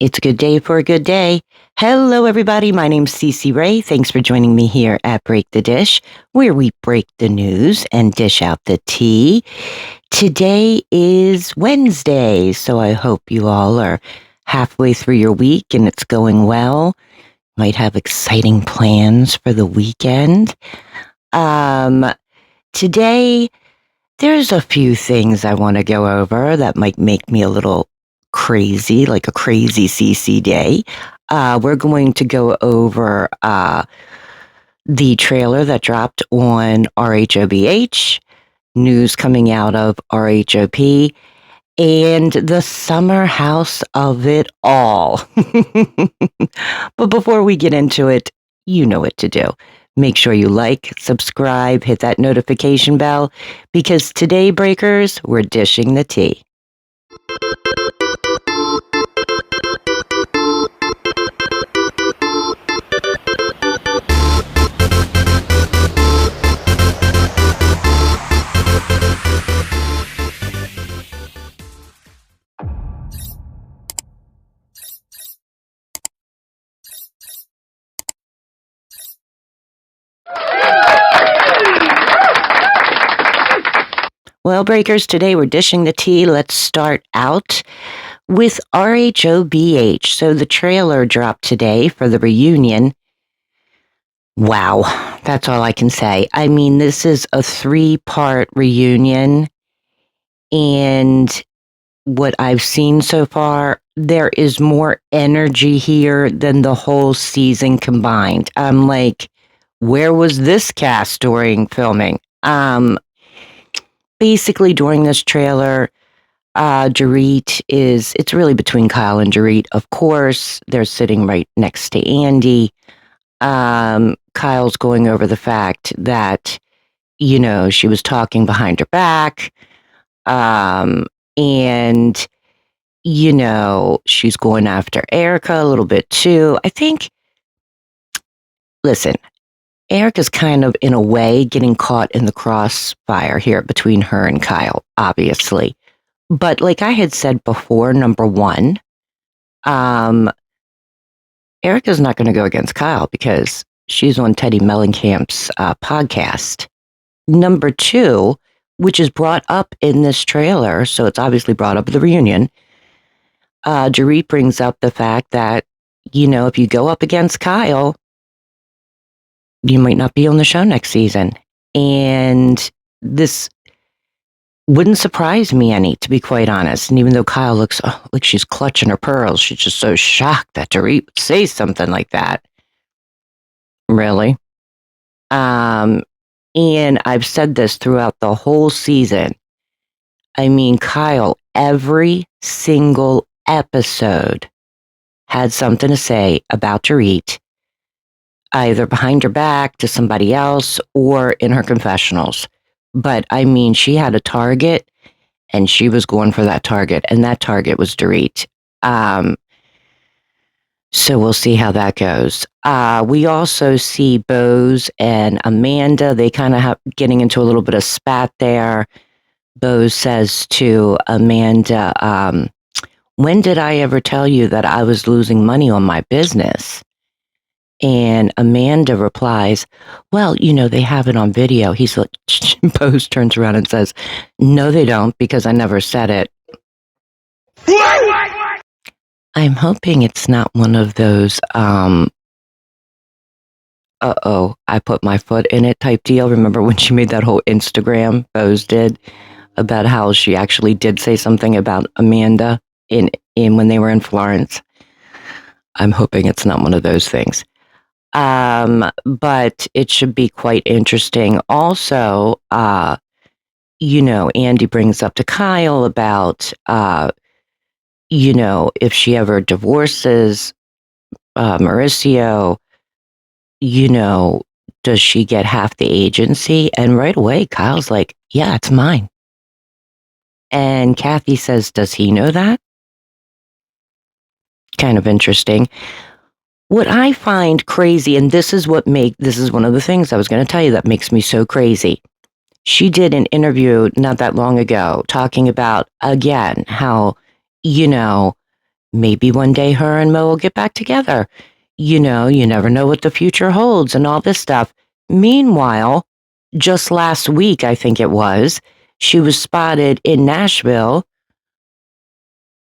It's a good day for a good day. Hello, everybody. My name's Cece Ray. Thanks for joining me here at Break the Dish, where we break the news and dish out the tea. Today is Wednesday, so I hope you all are halfway through your week and it's going well. Might have exciting plans for the weekend. Today, there's a few things I want to go over that might make me a little crazy, like a crazy CC day. We're going to go over the trailer that dropped on RHOBH, news coming out of RHOP, and the summer house of it all. But before we get into it, you know what to do. Make sure you like, subscribe, hit that notification bell, because today, Breakers, we're dishing the tea. Well, Breakers, today we're dishing the tea. Let's start out with RHOBH. So the trailer dropped today for the reunion. Wow, that's all I can say. I mean, this is a 3-part reunion, and what I've seen so far, there is more energy here than the whole season combined. I'm like, where was this cast during filming? Basically, during this trailer, Dorit it's really between Kyle and Dorit. Of course, they're sitting right next to Andy. Kyle's going over the fact that, she was talking behind her back. And, she's going after Erica a little bit too. I think, listen, Erica's kind of, in a way, getting caught in the crossfire here between her and Kyle, obviously. But like I had said before, number one, Erica's not going to go against Kyle because she's on Teddy Mellencamp's podcast. Number two, which is brought up in this trailer, so it's obviously brought up at the reunion, Dorit brings up the fact that, if you go up against Kyle, you might not be on the show next season. And this wouldn't surprise me any, to be quite honest. And even though Kyle looks like she's clutching her pearls, she's just so shocked that Dorit would say something like that. Really? And I've said this throughout the whole season. I mean, Kyle, every single episode had something to say about Dorit, either behind her back to somebody else or in her confessionals. But I mean, she had a target and she was going for that target, and that target was Dorit. So we'll see how that goes. We also see Bose and Amanda. They kind of have getting into a little bit of spat there. Bose says to Amanda, when did I ever tell you that I was losing money on my business? And Amanda replies, well, they have it on video. He's like, Bose turns around and says, no, they don't, because I never said it. I'm hoping it's not one of those, I put my foot in it type deal. Remember when she made that whole Instagram, Bose did, about how she actually did say something about Amanda in when they were in Florence? I'm hoping it's not one of those things. But it should be quite interesting. Also, Andy brings up to Kyle about, if she ever divorces Mauricio, does she get half the agency? And right away, Kyle's like, yeah, it's mine. And Kathy says, does he know that? Kind of interesting. What I find crazy, and this is one of the things I was going to tell you that makes me so crazy. She did an interview not that long ago talking about, again, how, maybe one day her and Mo will get back together. You never know what the future holds and all this stuff. Meanwhile, just last week, I think it was, she was spotted in Nashville.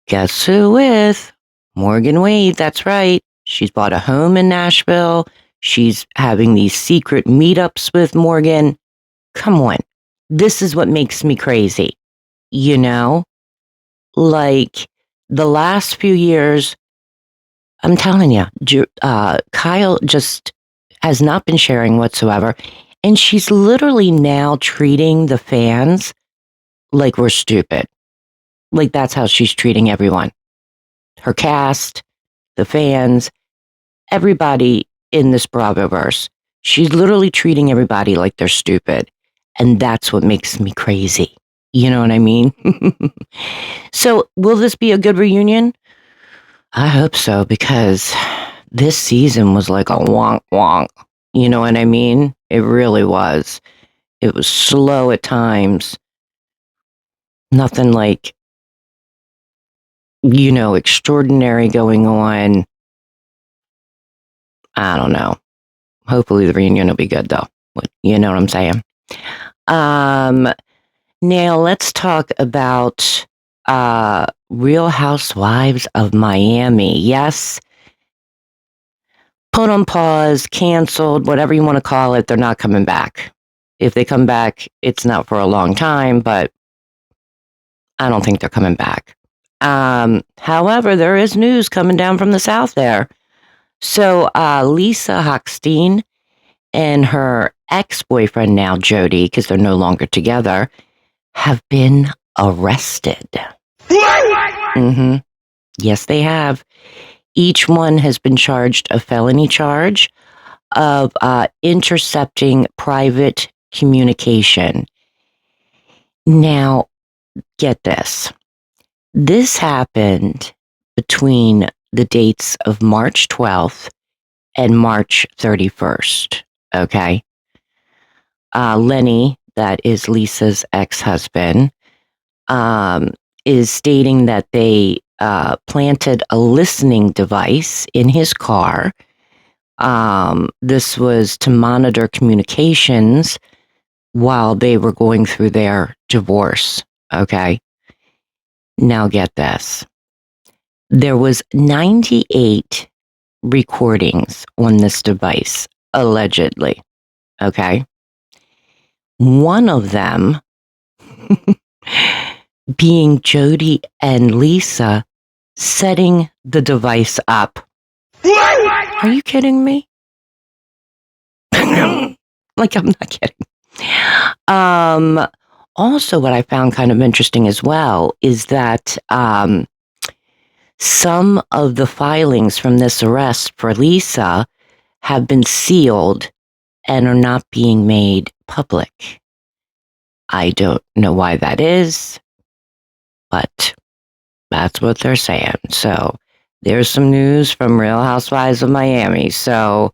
Guess who with? Morgan Wade, that's right. She's bought a home in Nashville. She's having these secret meetups with Morgan. Come on. This is what makes me crazy. Like the last few years, I'm telling you, Kyle just has not been sharing whatsoever. And she's literally now treating the fans like we're stupid. Like that's how she's treating everyone. Her cast, the fans, everybody in this Bravoverse. She's literally treating everybody like they're stupid. And that's what makes me crazy. You know what I mean? So will this be a good reunion? I hope so, because this season was like a wonk wonk. You know what I mean? It really was. It was slow at times. Nothing like, extraordinary going on. I don't know. Hopefully the reunion will be good though. You know what I'm saying? Now let's talk about Real Housewives of Miami. Yes. Put on pause, canceled, whatever you want to call it, they're not coming back. If they come back, it's not for a long time, but I don't think they're coming back. However, there is news coming down from the South there. So Lisa Hochstein and her ex-boyfriend now, Jody, because they're no longer together, have been arrested. Mm-hmm. Yes, they have. Each one has been charged a felony charge of intercepting private communication. Now, get this. This happened between the dates of March 12th and March 31st, okay? Lenny, that is Lisa's ex-husband, is stating that they planted a listening device in his car. This was to monitor communications while they were going through their divorce, okay? Now get this. There was 98 recordings on this device, allegedly, okay? One of them being Jody and Lisa setting the device up. Are you kidding me? Like, I'm not kidding. Also, what I found kind of interesting as well is that some of the filings from this arrest for Lisa have been sealed and are not being made public. I don't know why that is, but that's what they're saying. So there's some news from Real Housewives of Miami. So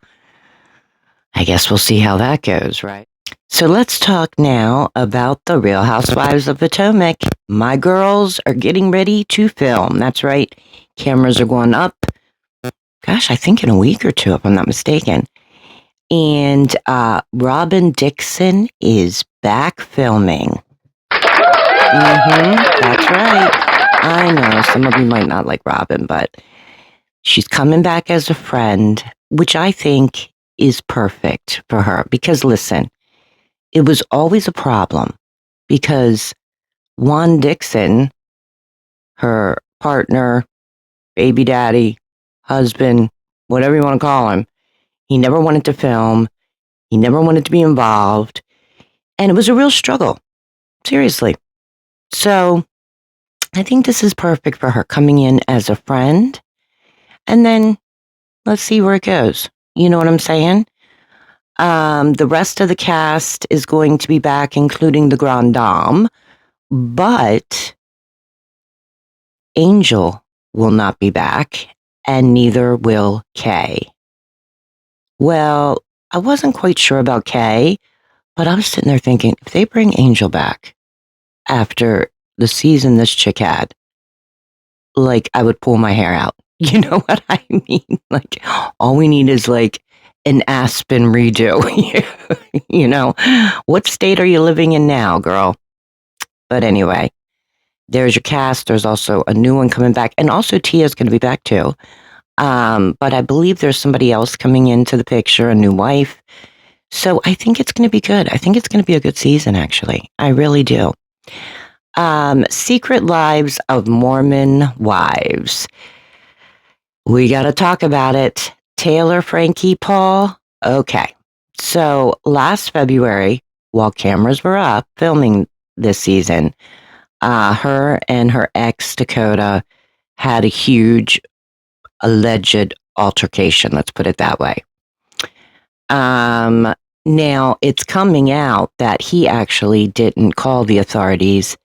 I guess we'll see how that goes, right? So let's talk now about the Real Housewives of Potomac. My girls are getting ready to film. That's right. Cameras are going up. Gosh, I think in a week or two, if I'm not mistaken. And Robin Dixon is back filming. That's right. I know some of you might not like Robin, but she's coming back as a friend, which I think is perfect for her. Because listen, it was always a problem because Juan Dixon, her partner, baby daddy, husband, whatever you want to call him, he never wanted to film. He never wanted to be involved. And it was a real struggle. Seriously. So I think this is perfect for her coming in as a friend. And then let's see where it goes. You know what I'm saying? The rest of the cast is going to be back, including the Grand Dame. But Angel will not be back, and neither will Kay. Well, I wasn't quite sure about Kay, but I was sitting there thinking, if they bring Angel back after the season this chick had, like I would pull my hair out. You know what I mean? Like all we need is like an Aspen redo. You know, what state are you living in now, girl? But anyway, there's your cast. There's also a new one coming back, and also Tia's going to be back too. But I believe there's somebody else coming into the picture, a new wife. So I think it's going to be good. I think it's going to be a good season, actually. I really do. Secret Lives of Mormon Wives. We got to talk about it. Taylor Frankie Paul. Okay. So last February, while cameras were up filming this season, her and her ex, Dakota, had a huge alleged altercation. Let's put it that way. Now it's coming out that he actually didn't call the authorities.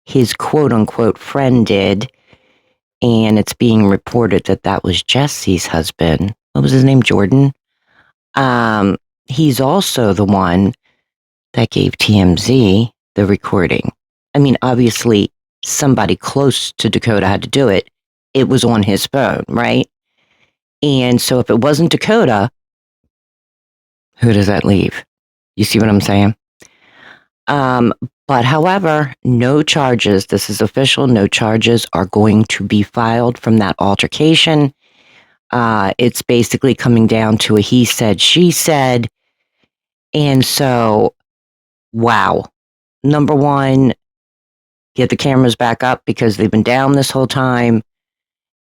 His quote unquote friend did. And it's being reported that that was Jesse's husband. What was his name? Jordan. He's also the one that gave TMZ the recording. I mean, obviously somebody close to Dakota had to do it. It was on his phone, right? And so if it wasn't Dakota, who does that leave? You see what I'm saying? But however, no charges, this is official, no charges are going to be filed from that altercation. It's basically coming down to a he said, she said. And so, wow. Number one, get the cameras back up because they've been down this whole time.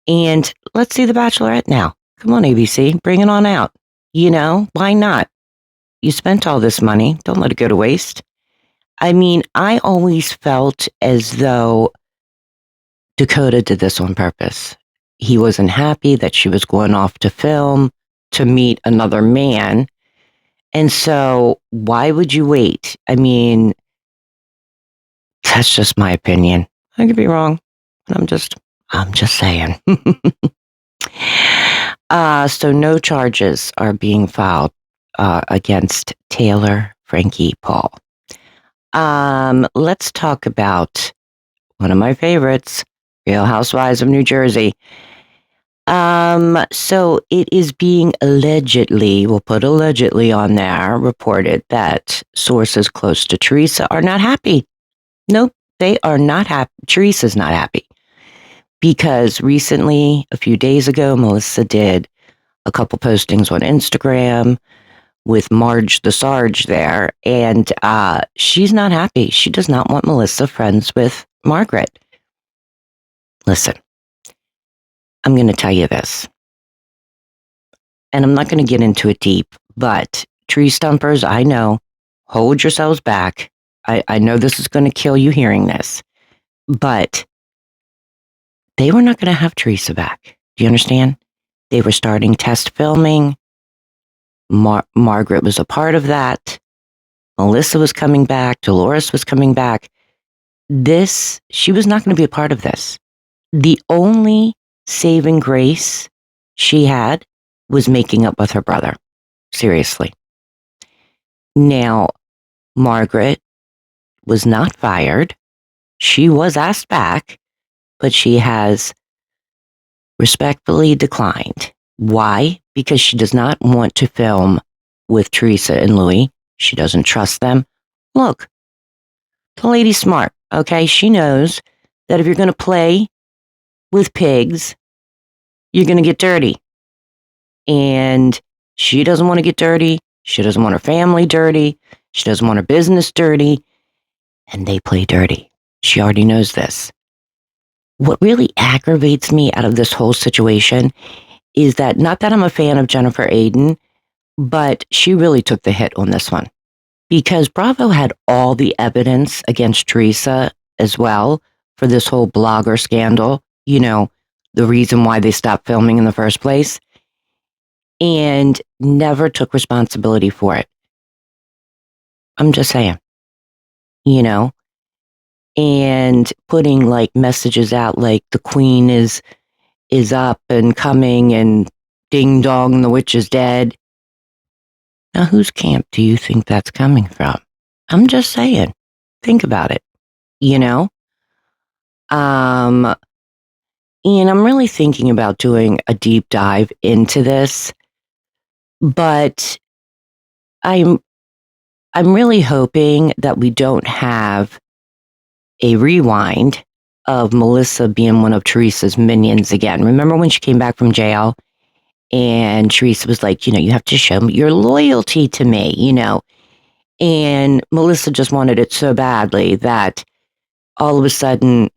And let's see The Bachelorette now. Come on, ABC, bring it on out. You know, why not? You spent all this money. Don't let it go to waste. I mean, I always felt as though Dakota did this on purpose. He wasn't happy that she was going off to film to meet another man. And so why would you wait? I mean, that's just my opinion. I could be wrong. I'm just saying. So no charges are being filed against Taylor Frankie Paul. Let's talk about one of my favorites, Real Housewives of New Jersey. So it is being allegedly, we'll put allegedly on there, reported that sources close to Teresa are not happy. Nope, they are not happy. Teresa's not happy. Because recently, a few days ago, Melissa did a couple postings on Instagram with Marge the Sarge there, and she's not happy. She does not want Melissa friends with Margaret. Listen, I'm going to tell you this, and I'm not going to get into it deep, but tree stumpers, I know, hold yourselves back. I know this is going to kill you hearing this, but they were not going to have Teresa back. Do you understand? They were starting test filming. Margaret was a part of that. Melissa was coming back. Dolores was coming back. She was not going to be a part of this. The only saving grace she had was making up with her brother. Seriously. Now, Margaret was not fired. She was asked back, but she has respectfully declined. Why? Because she does not want to film with Teresa and Louis. She doesn't trust them. Look, the lady's smart, okay? She knows that if you're going to play with pigs, you're going to get dirty. And she doesn't want to get dirty. She doesn't want her family dirty. She doesn't want her business dirty. And they play dirty. She already knows this. What really aggravates me out of this whole situation is that, not that I'm a fan of Jennifer Aiden, but she really took the hit on this one. Because Bravo had all the evidence against Teresa as well for this whole blogger scandal, you know, the reason why they stopped filming in the first place, and never took responsibility for it. I'm just saying, you know, and putting like messages out like the queen is up and coming and ding dong, the witch is dead. Now, whose camp do you think that's coming from? I'm just saying, think about it, you know? And I'm really thinking about doing a deep dive into this, but I'm I'm really hoping that we don't have a rewind of Melissa being one of Teresa's minions again. Remember when she came back from jail and Teresa was like, you have to show me your loyalty to me. And Melissa just wanted it so badly that all of a sudden,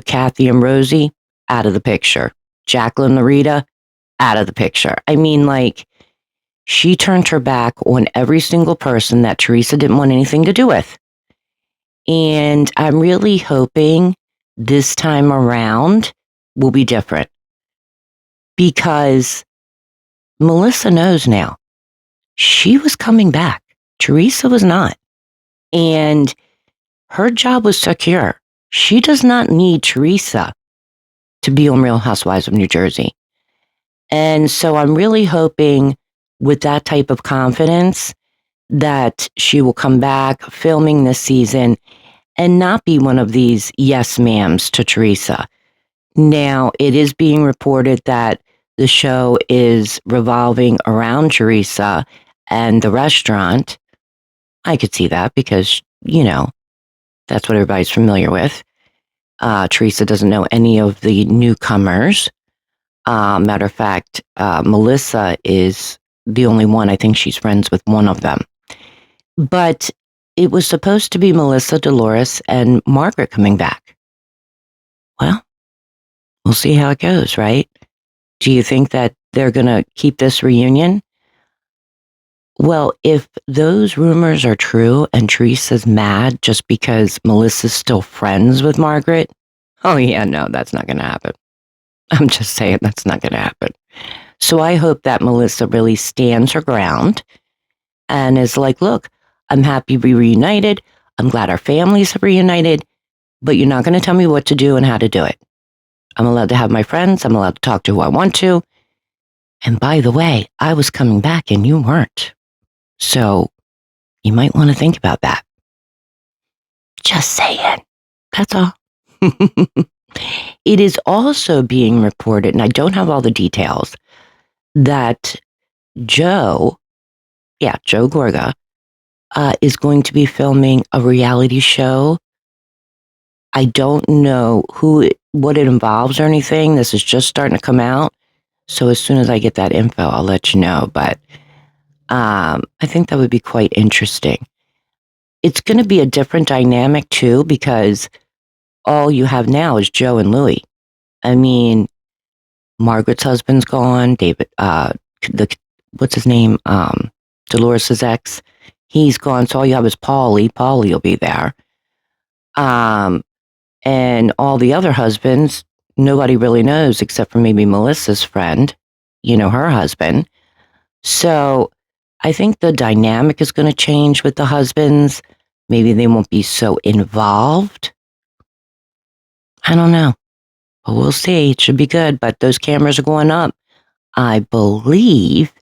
Kathy and Rosie out of the picture. Jacqueline and Rita out of the picture. I mean, like, she turned her back on every single person that Teresa didn't want anything to do with. And I'm really hoping this time around will be different because Melissa knows now she was coming back. Teresa was not. And her job was secure. She does not need Teresa to be on Real Housewives of New Jersey. And so I'm really hoping with that type of confidence that she will come back filming this season and not be one of these yes ma'ams to Teresa. Now, it is being reported that the show is revolving around Teresa and the restaurant. I could see that because, that's what everybody's familiar with. Teresa doesn't know any of the newcomers. Matter of fact, Melissa is the only one. I think she's friends with one of them. But it was supposed to be Melissa, Dolores, and Margaret coming back. Well, we'll see how it goes, right? Do you think that they're going to keep this reunion? Well, if those rumors are true and Teresa's mad just because Melissa's still friends with Margaret, oh yeah, no, that's not going to happen. I'm just saying that's not going to happen. So I hope that Melissa really stands her ground and is like, look, I'm happy we reunited. I'm glad our families have reunited, but you're not going to tell me what to do and how to do it. I'm allowed to have my friends. I'm allowed to talk to who I want to. And by the way, I was coming back and you weren't. So you might want to think about that. Just saying. That's all. It is also being reported, and I don't have all the details, that Joe Gorga, is going to be filming a reality show. I don't know what it involves or anything. This is just starting to come out. So as soon as I get that info, I'll let you know. But I think that would be quite interesting. It's going to be a different dynamic too, because all you have now is Joe and Louis. I mean, Margaret's husband's gone. David, what's his name? Dolores' ex. He's gone. So all you have is Paulie. Paulie will be there. And all the other husbands, nobody really knows except for maybe Melissa's friend, her husband. So I think the dynamic is going to change with the husbands. Maybe they won't be so involved. I don't know. But we'll see. It should be good. But those cameras are going up, I believe,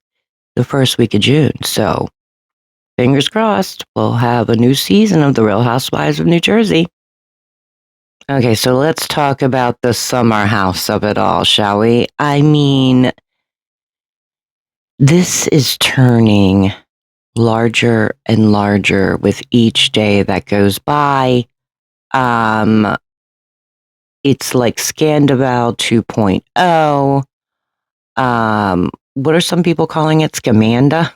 the first week of June. So fingers crossed, we'll have a new season of The Real Housewives of New Jersey. Okay, so let's talk about the summer house of it all, shall we? I mean, this is turning larger and larger with each day that goes by. It's like Scandival 2.0. What are some people calling it? Scamanda?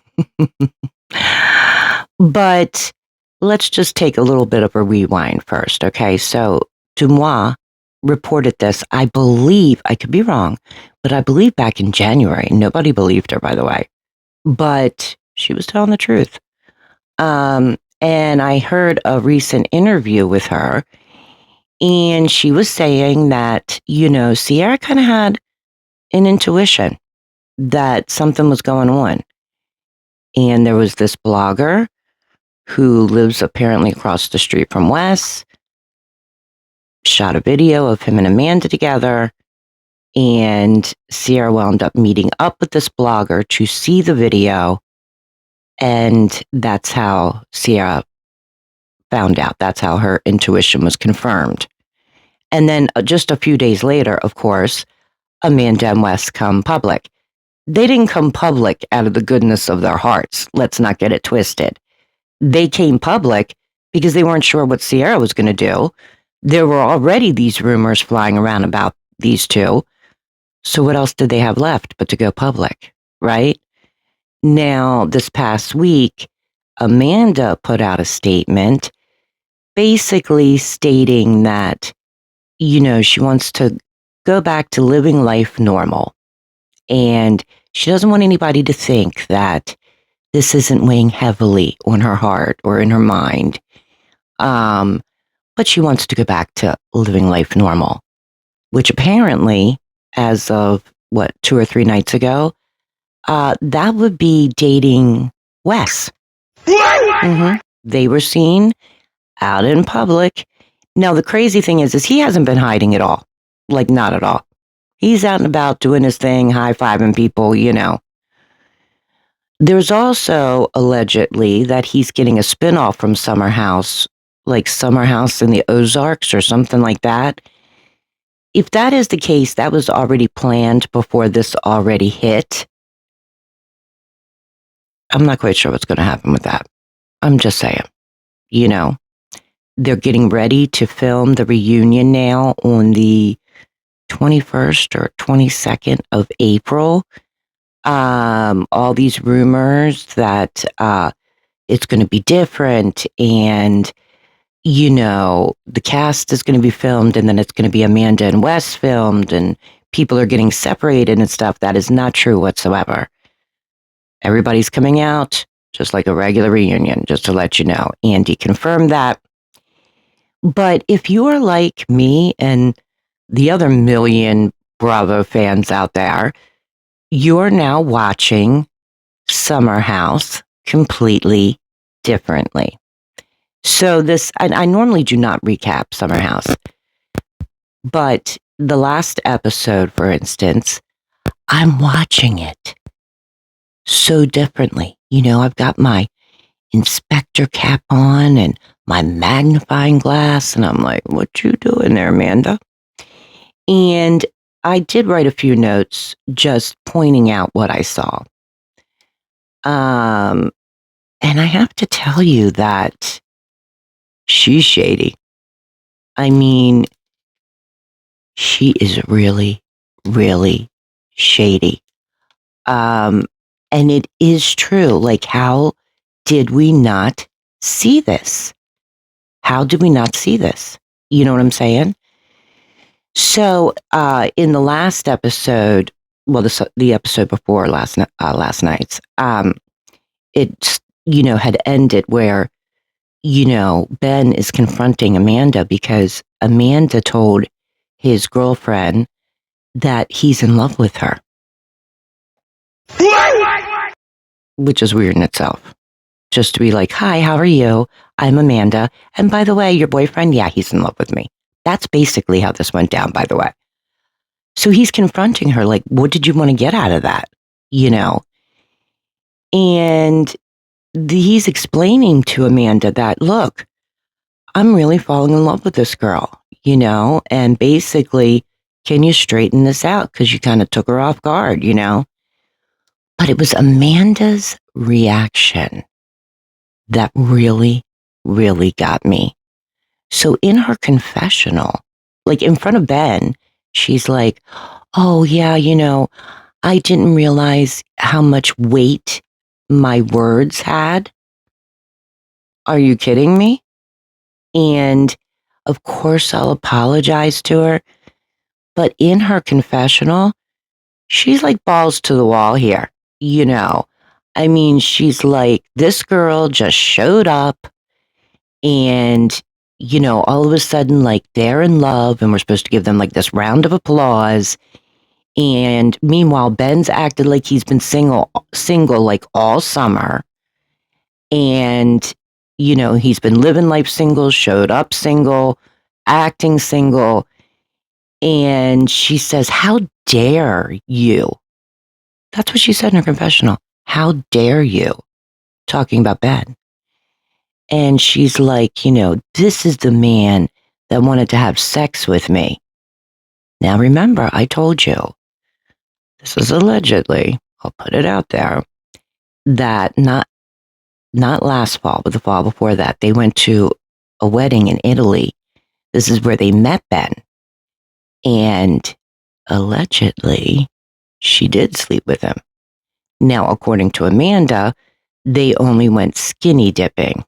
But let's just take a little bit of a rewind first, okay? So Dumois reported this, I believe, I could be wrong, but I believe back in January. Nobody believed her, by the way. But she was telling the truth. And I heard a recent interview with her, and she was saying that, Sierra kind of had an intuition that something was going on. And there was this blogger who lives apparently across the street from Wes, shot a video of him and Amanda together, and Sierra wound up meeting up with this blogger to see the video, and that's how Sierra found out. That's how her intuition was confirmed. And then just a few days later, of course, Amanda and Wes come public. They didn't come public out of the goodness of their hearts. Let's not get it twisted. They came public because they weren't sure what Sierra was going to do. There were already these rumors flying around about these two. So what else did they have left but to go public, right? Now, this past week, Amanda put out a statement basically stating that, she wants to go back to living life normal. And she doesn't want anybody to think that this isn't weighing heavily on her heart or in her mind. But she wants to go back to living life normal, which apparently, as of 2 or 3 nights ago, that would be dating Wes. Mm-hmm. They were seen out in public. Now, the crazy thing is he hasn't been hiding at all. Like, not at all. He's out and about doing his thing, high-fiving people, There's also allegedly that he's getting a spinoff from Summer House, like Summer House in the Ozarks or something like that. If that is the case, that was already planned before this already hit. I'm not quite sure what's going to happen with that. I'm just saying, they're getting ready to film the reunion now on the 21st or 22nd of April. All these rumors that it's going to be different and, the cast is going to be filmed and then it's going to be Amanda and Wes filmed and people are getting separated and stuff. That is not true whatsoever. Everybody's coming out just like a regular reunion, just to let you know. Andy confirmed that. But if you are like me and the other million Bravo fans out there, you're now watching Summer House completely differently. So I normally do not recap Summer House, but the last episode, for instance, I'm watching it so differently. I've got my inspector cap on and my magnifying glass, and I'm like, what you doing there, Amanda? And I did write a few notes just pointing out what I saw. And I have to tell you that she's shady. I mean, she is really, really shady. And it is true. Like, how did we not see this? How did we not see this? You know what I'm saying? So, in the last episode, well, the episode before last night's, it, had ended where, Ben is confronting Amanda because Amanda told his girlfriend that he's in love with her. Which is weird in itself. Just to be like, hi, how are you? I'm Amanda. And by the way, your boyfriend, yeah, he's in love with me. That's basically how this went down, by the way. So he's confronting her like, what did you want to get out of that? And he's explaining to Amanda that, look, I'm really falling in love with this girl, and basically, can you straighten this out? Because you kind of took her off guard, But it was Amanda's reaction that really, really got me. So in her confessional, like in front of Ben, she's like, oh, yeah, I didn't realize how much weight my words had. Are you kidding me? And of course, I'll apologize to her. But in her confessional, she's like balls to the wall here, I mean, she's like, this girl just showed up and, all of a sudden, like, they're in love and we're supposed to give them like this round of applause. And meanwhile, Ben's acted like he's been single like all summer. And, he's been living life single, showed up single, acting single. And she says, how dare you? That's what she said in her confessional. How dare you? Talking about Ben. And she's like, this is the man that wanted to have sex with me. Now remember, I told you, this is allegedly, I'll put it out there, that not last fall, but the fall before that, they went to a wedding in Italy. This is where they met Ben. And allegedly, she did sleep with him. Now, according to Amanda, they only went skinny dipping.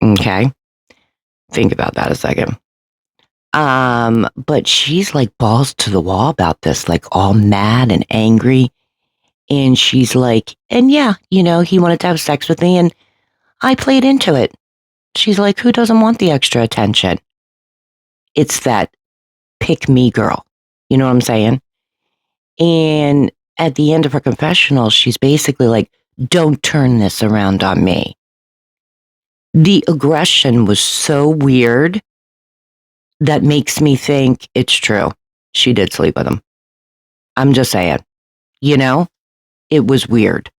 Okay? Think about that a second. But she's like balls to the wall about this, like all mad and angry. And she's like, and yeah, he wanted to have sex with me and I played into it. She's like, who doesn't want the extra attention? It's that pick me girl. You know what I'm saying? And at the end of her confessional, she's basically like, don't turn this around on me. The aggression was so weird that makes me think it's true. She did sleep with him. I'm just saying, it was weird.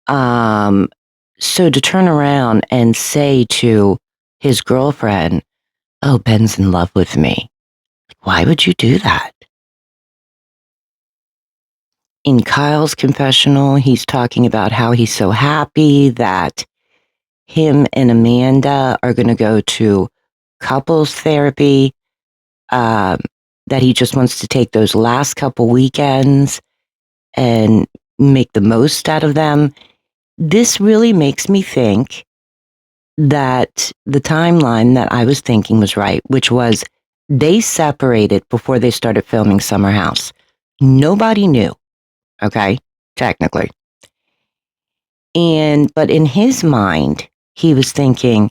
So to turn around and say to his girlfriend, oh, Ben's in love with me. Why would you do that? In Kyle's confessional, he's talking about how he's so happy that him and Amanda are going to go to couples therapy, that he just wants to take those last couple weekends and make the most out of them. This really makes me think that the timeline that I was thinking was right, which was they separated before they started filming Summer House. Nobody knew, okay, technically. But in his mind, he was thinking,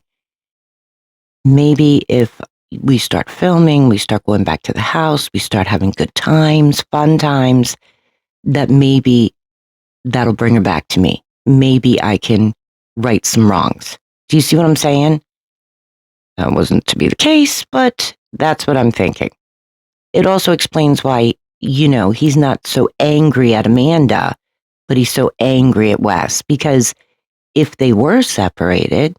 maybe if we start filming, we start going back to the house, we start having good times, fun times, that maybe that'll bring her back to me. Maybe I can right some wrongs. Do you see what I'm saying? That wasn't to be the case, but that's what I'm thinking. It also explains why, he's not so angry at Amanda, but he's so angry at Wes, because if they were separated,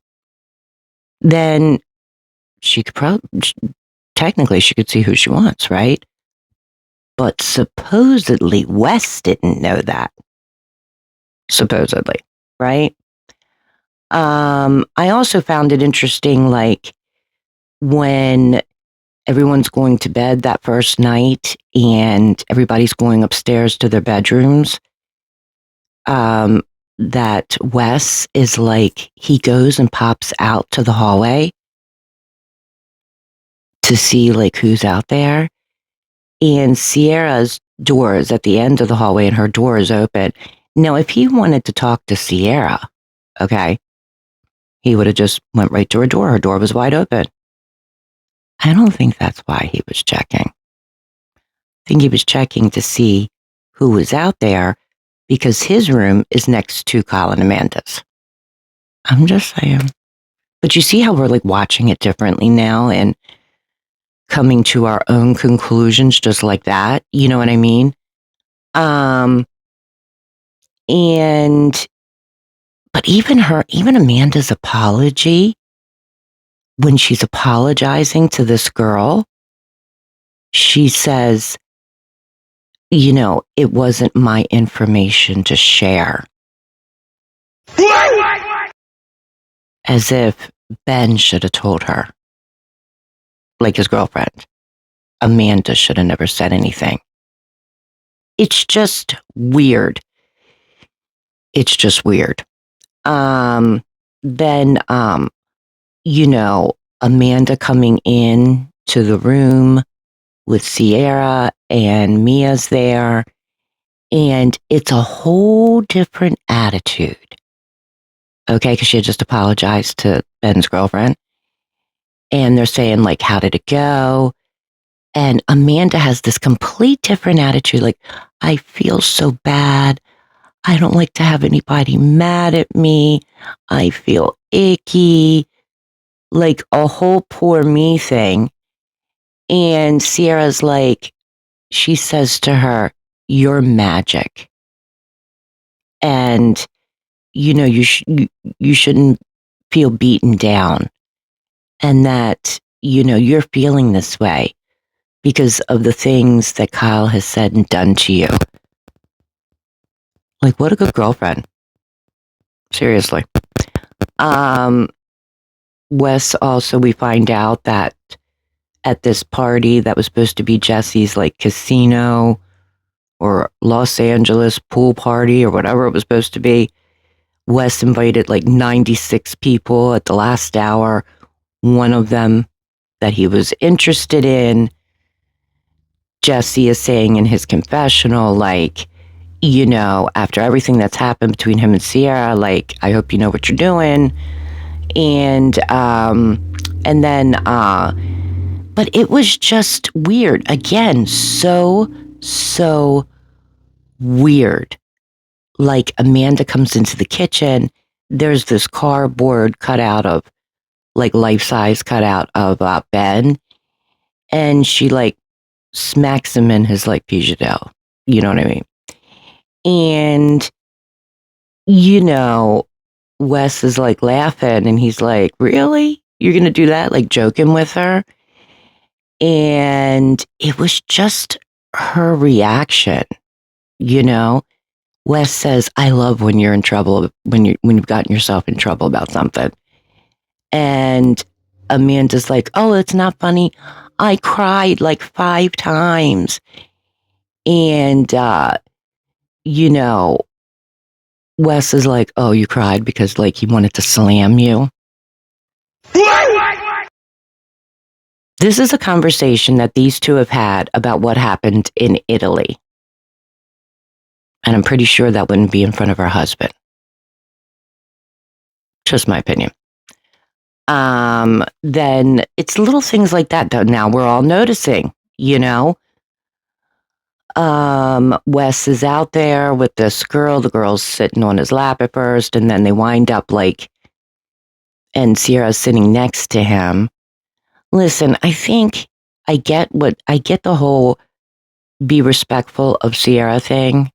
then she could technically she could see who she wants, right? But supposedly Wes didn't know that. Supposedly, right? I also found it interesting, like when everyone's going to bed that first night and everybody's going upstairs to their bedrooms, that Wes is like, he goes and pops out to the hallway to see like who's out there. And Sierra's door is at the end of the hallway and her door is open. Now, if he wanted to talk to Sierra, okay, he would have just went right to her door. Her door was wide open. I don't think that's why he was checking. I think he was checking to see who was out there because his room is next to Kyle and Amanda's. I'm just saying. But you see how we're like watching it differently now and coming to our own conclusions just like that. You know what I mean? But even Amanda's apology, when she's apologizing to this girl, she says, it wasn't my information to share. As if Ben should have told her. Like his girlfriend. Amanda should have never said anything. It's just weird. It's just weird. Then, Amanda coming in to the room with Sierra and Mia's there. And it's a whole different attitude. Okay, because she had just apologized to Ben's girlfriend. And they're saying, like, how did it go? And Amanda has this complete different attitude. Like, I feel so bad. I don't like to have anybody mad at me. I feel icky. Like a whole poor me thing. And Sierra's like, she says to her, you're magic. And, you shouldn't feel beaten down. and that, you're feeling this way because of the things that Kyle has said and done to you. Like, what a good girlfriend. Seriously. Wes also, we find out that at this party that was supposed to be Jesse's like casino or Los Angeles pool party or whatever it was supposed to be, Wes invited like 96 people at the last hour. One of them that he was interested in, Jesse is saying in his confessional, like, after everything that's happened between him and Sierra, like, I hope you know what you're doing. And then, but it was just weird. Again, so weird. Like, Amanda comes into the kitchen. There's this cardboard cutout of, like, life-size cutout of Ben. And she, like, smacks him in his, like, Peugeot. You know what I mean? And, Wes is, like, laughing. And he's like, really? You're going to do that? Like, joking with her? And it was just her reaction, Wes says, I love when you're in trouble, when you've gotten yourself in trouble about something. And Amanda's like, oh, it's not funny. I cried like 5 times. And, Wes is like, oh, you cried because like he wanted to slam you. This is a conversation that these two have had about what happened in Italy. And I'm pretty sure that wouldn't be in front of her husband. Just my opinion. Then it's little things like that that now we're all noticing, Wes is out there with this girl. The girl's sitting on his lap at first, and then they wind up like, and Sierra's sitting next to him. Listen, I think I get the whole be respectful of Sierra thing.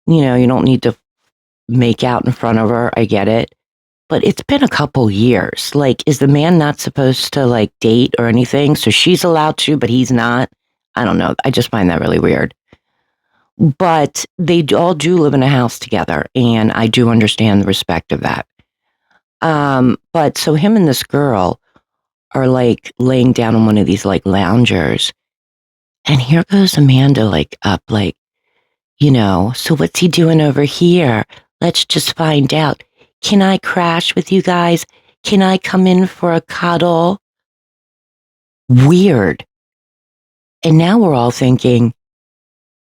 You don't need to make out in front of her. I get it. But it's been a couple years. Like, is the man not supposed to like date or anything? So she's allowed to, but he's not. I don't know. I just find that really weird. But they all do live in a house together, and I do understand the respect of that. But so him and this girl are like laying down on one of these like loungers, and here goes Amanda like up, like, so what's he doing over here? Let's just find out. Can I crash with you guys? Can I come in for a cuddle? Weird. And now we're all thinking,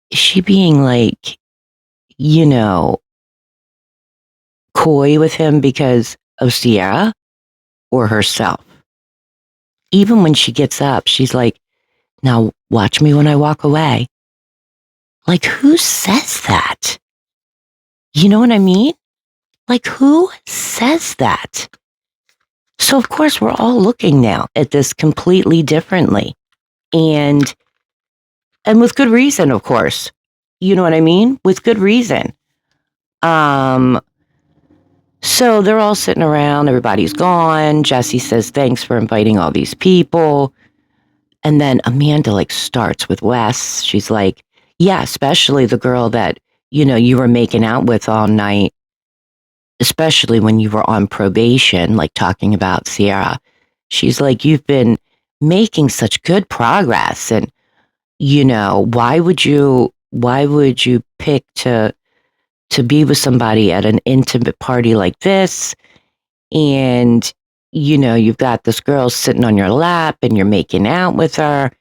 is she being like, coy with him because of Sierra or herself? Even when she gets up, she's like, now watch me when I walk away. Like, who says that? You know what I mean? Like, who says that? So, of course, we're all looking now at this completely differently. And with good reason, of course. You know what I mean? With good reason. So they're all sitting around. Everybody's gone. Jesse says, thanks for inviting all these people. And then Amanda like starts with Wes. She's like, yeah, especially the girl that, you were making out with all night, especially when you were on probation, like talking about Sierra. She's like, you've been making such good progress. And, why would you pick to be with somebody at an intimate party like this? And, you've got this girl sitting on your lap and you're making out with her.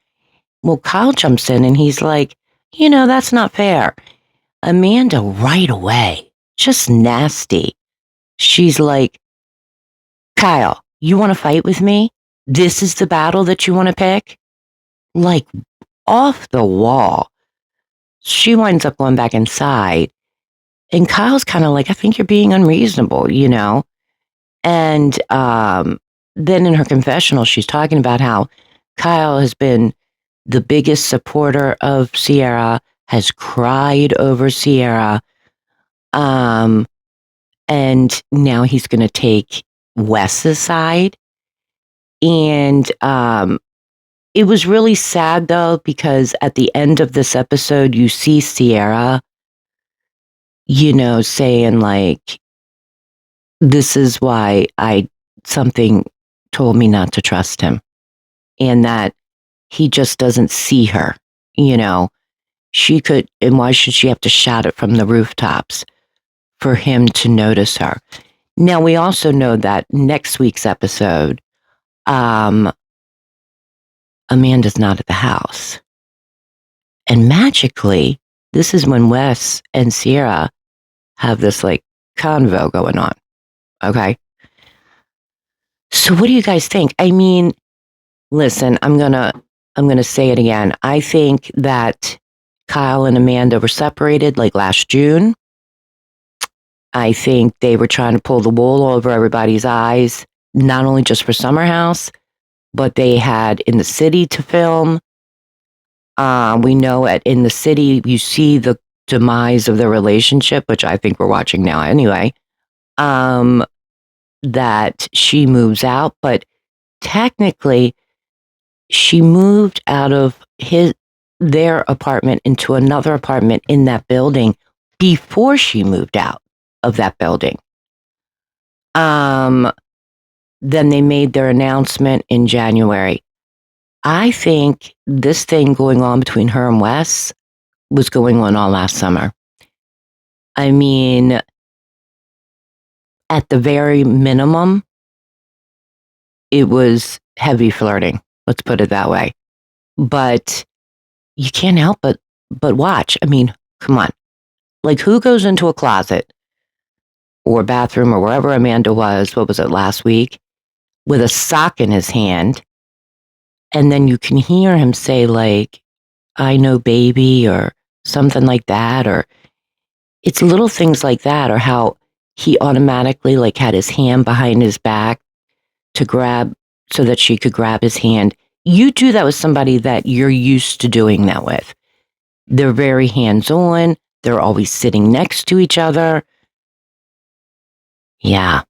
Well, Kyle jumps in and he's like, that's not fair. Amanda right away, just nasty. She's like, Kyle, you want to fight with me? This is the battle that you want to pick? Like, off the wall. She winds up going back inside. And Kyle's kind of like, I think you're being unreasonable, And then in her confessional, she's talking about how Kyle has been the biggest supporter of Sierra, has cried over Sierra, and now he's going to take Wes's side. And it was really sad, though, because at the end of this episode, you see Sierra, saying, like, this is why something told me not to trust him, and that he just doesn't see her. She could, and why should she have to shout it from the rooftops for him to notice her? Now, we also know that next week's episode, Amanda's not at the house. And magically, this is when Wes and Sierra have this like convo going on. Okay. So what do you guys think? I mean, listen, I'm gonna say it again. I think that Kyle and Amanda were separated like last June. I think they were trying to pull the wool over everybody's eyes, not only just for Summer House, but they had in the city to film. We know in the city, you see the demise of their relationship, which I think we're watching now anyway, that she moves out, but technically she moved out of their apartment into another apartment in that building before she moved out of that building. Then they made their announcement in January. I think this thing going on between her and Wes was going on all last summer. I mean, at the very minimum, it was heavy flirting. Let's put it that way. But you can't help but watch. I mean, come on. Like, who goes into a closet or bathroom or wherever Amanda was, what was it, last week, with a sock in his hand, and then you can hear him say, like, I know baby, or something like that, or it's little things like that, or how he automatically, like, had his hand behind his back to grab so that she could grab his hand. You do that with somebody that you're used to doing that with. They're very hands-on. They're always sitting next to each other. Yeah.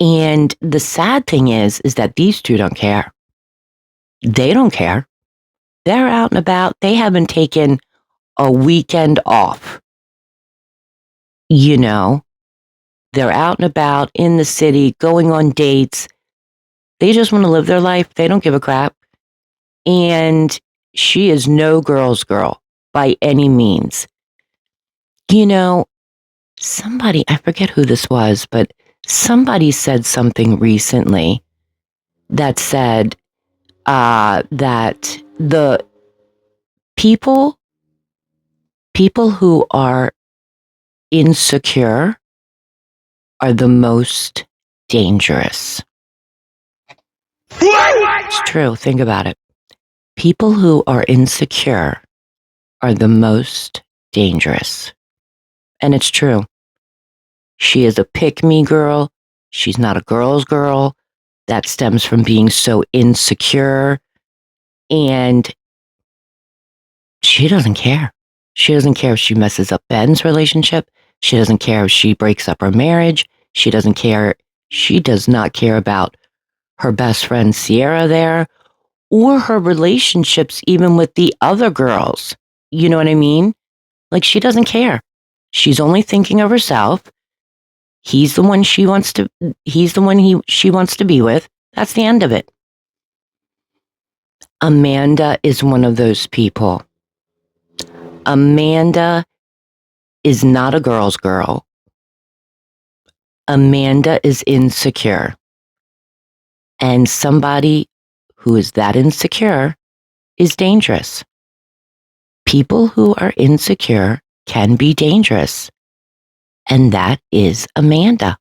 And the sad thing is that these two don't care. They don't care. They're out and about. They haven't taken a weekend off. They're out and about in the city, going on dates. They just want to live their life. They don't give a crap. And she is no girl's girl by any means. Somebody, I forget who this was, but somebody said something recently that said that the people who are insecure are the most dangerous. It's true. Think about it. People who are insecure are the most dangerous. And it's true. She is a pick-me girl. She's not a girl's girl. That stems from being so insecure. And she doesn't care. She doesn't care if she messes up Ben's relationship. She doesn't care if she breaks up her marriage. She doesn't care. She does not care about her best friend Sierra there, or her relationships even with the other girls. You know what I mean? Like, she doesn't care. She's only thinking of herself. He's the one she wants to be with. That's the end of it. Amanda is one of those people. Amanda is not a girl's girl. Amanda is insecure. And somebody who is that insecure is dangerous. People who are insecure can be dangerous. And that is Amanda.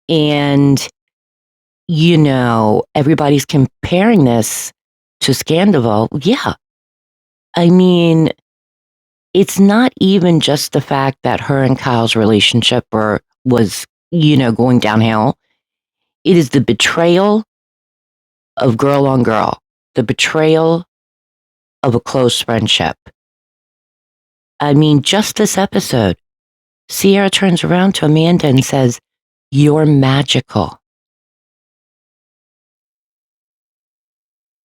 And, everybody's comparing this to Scandival. Yeah. I mean, it's not even just the fact that her and Kyle's relationship was going downhill. It is the betrayal of girl on girl, the betrayal of a close friendship. I mean, just this episode, Sierra turns around to Amanda and says, "You're magical."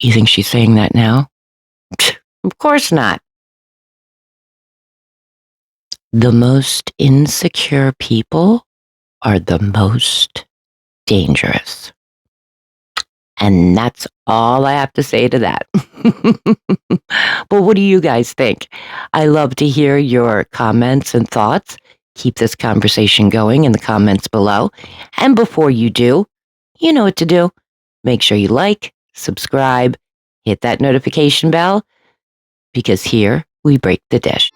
You think she's saying that now? Of course not. The most insecure people are the most dangerous. And that's all I have to say to that. But what do you guys think? I love to hear your comments and thoughts. Keep this conversation going in the comments below. And before you do, you know what to do. Make sure you like, subscribe, hit that notification bell, because here we break the dish.